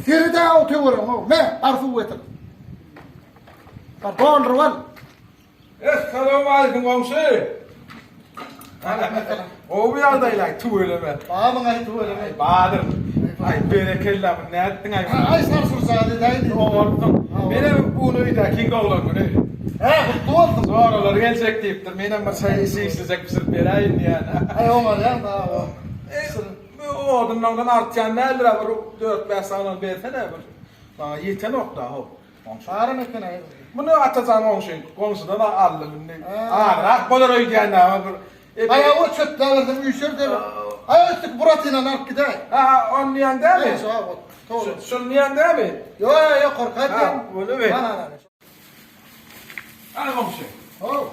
Feride oturuyorum. Ne? Arzu etim. Pardon Ruval. Esselamu aleyküm komşu. O bir yerdeyler tuğuleme. Bağımın ayı tuğuleme. Bahadır. Ay berekella ne ettin ay. Ay sarsın sade deydi. Oğlum. Benim bunu da kim oğlum ne? He, mutlu oldum. Sonralar gelecek deyiptir. Benim masayı isteyecek pısırıp vereyim yani. Ay olmaz ya daha o. O odundan artcan ne lira var 4-5 sağlan versene var. Bana yeten nokta o. Çağrı mekene. Bunu atacağım komşudan aldım. Ağır bolar öydüğünde ama. Ay o çöpte verdim üşürdü. Ay üstlük Burat'ıyla ark gider. Ha onun yanında mı? Evet o. Doğru. Şunun yanında mı? Yok yok korkar Ha, ya. öyle mi? Bana. Al komşu. Oh.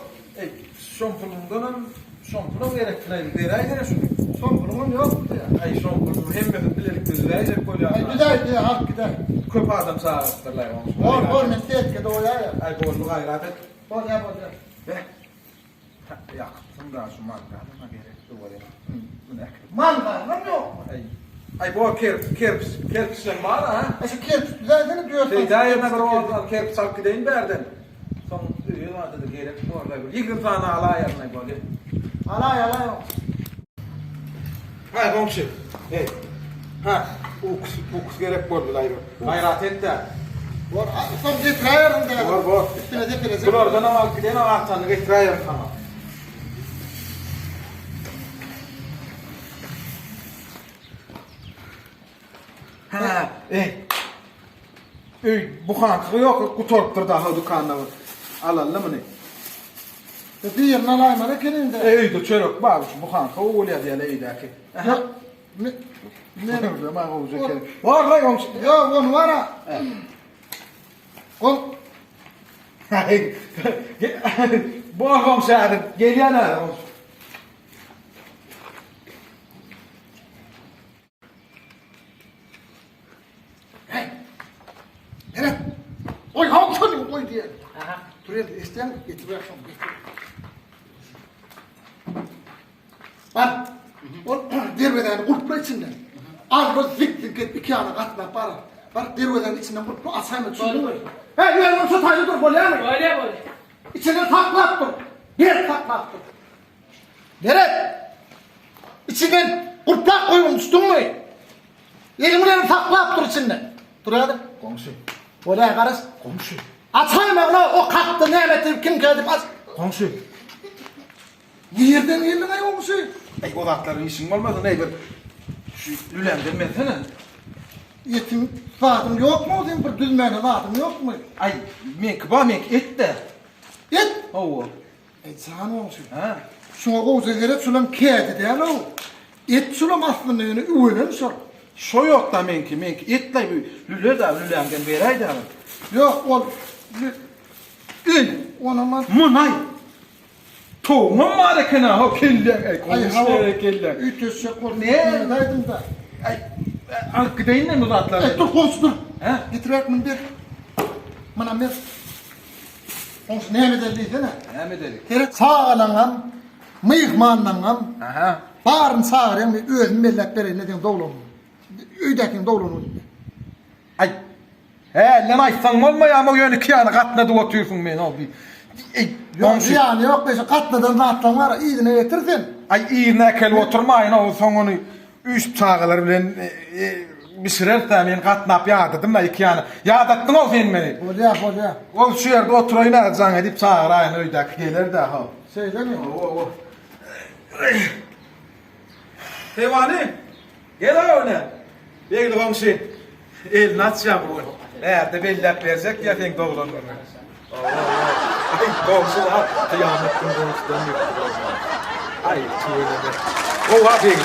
Şompulun gerektiren deraydı şunu. Son bulumum yok ya. Ay şompulun hem de bilerek deraydı böyle. Ay gider ark gider. Köp adam sağırtırlar komşu. Bol mesleğet ki doğuya ya. Ay bol gayret et. Bol ya. Yaktım da şu mangalına gerek duvarı. Bu ne? Mangal yok mu? Ay bu kerpsen var ha? Şu kerpiç güzel diyorsun. Daima o kerp salkı deyin berden. Son yıllarda da gerek duvarlar. Yıkın tane ala yerine böyle. Alay yok. Ha komşu. Hey. Ha. Uks gerek böyle ayrı. Gayret et de. Var son getirayarım da. Var. Üstüne getireceğim. Bunlardan al giden anahtarını getireyim sana. Ha, bu kankı yok, kutorptur daha dükkanına var. Alalım mı ne? Bir yerine alayım ara gelin de. De çörek var bu kankı, o öyle diye eydeki. Yok. Ne zaman olacak? Var lan komşu. Yok on var ha. On. Bu komşu adım, geliyor ne komşu? Evet. Oy halkın oy diye. Aha. Buraya isteyen getiriyorum. Bak. O derbeden kurtma içinden. Arba zik iki ana katma para. Bak derbeden içinden kurtma asayım çözüm. Hey yüzden şu taylı dur böyle yani. Böyle. İçine taklattır. Bir taklattır. Nere? İçinden kurtla koymuştun mu? Elimden taklattır içinden. Dur hadi. Komşu. Oraya karış. Komşu. Atayım ya o kalktı Mehmet'im kim geldi bas. Komşu. Yerden yerine olmuş. Ay o katların işin olmadı ne bir. Şu lülemden mesene. Yetim vaatım yok mu? Diyeyim bir düzmene vaatım yok mu? Ay mek et de. Et. Oo. Sana olmuş. Ha. Şuna kovuza gerek sulam kedi değil o. Et sulam aslında yani üvelen sor. Şo yok da menki etle lüle da lülemden vereydi ama. Yok ol. Ül. Ona man. Munay. Toğum marekena ho kelle. Ay hava. Konuşlara kelle. Ütüs yok ol. Ne? Neredeydim da. Ay arkadayın ne uzatlar? Dur konuş dur. Ha? Getirek mi bir. Bana bir. Konuş ne mi deliydi ne? Ne mi dedik? Gerek sağlanam. Mıyıkmanlanam. Aha. Barın sağırım, özüm milletleri ne diyeyim doğulun. Üydekin doğulun. Ay. He lan aysan olmaya ama yönü kıyana katladı otuyorsun beni abi. Yok yani yok beşe katladan rahatlan var, iyidine getirsin. Ay iyi nekel oturmayın o sonunu üç çağılar bilen bir sürer de ben katnap yağdadım da iki yana. Yağdattın o sen beni. Bolya. O şu yerde oturayın azan edip çağır ayın öydeki gelir de ha. Şey değil mi? O. Heyvani. Gel öyle. Bekle komşu. El nasıl bu? Nerede bellak verecek ya sen doğulan. Ay komşular kıyametin komşudan yok. Ay tüyene be. O var değil.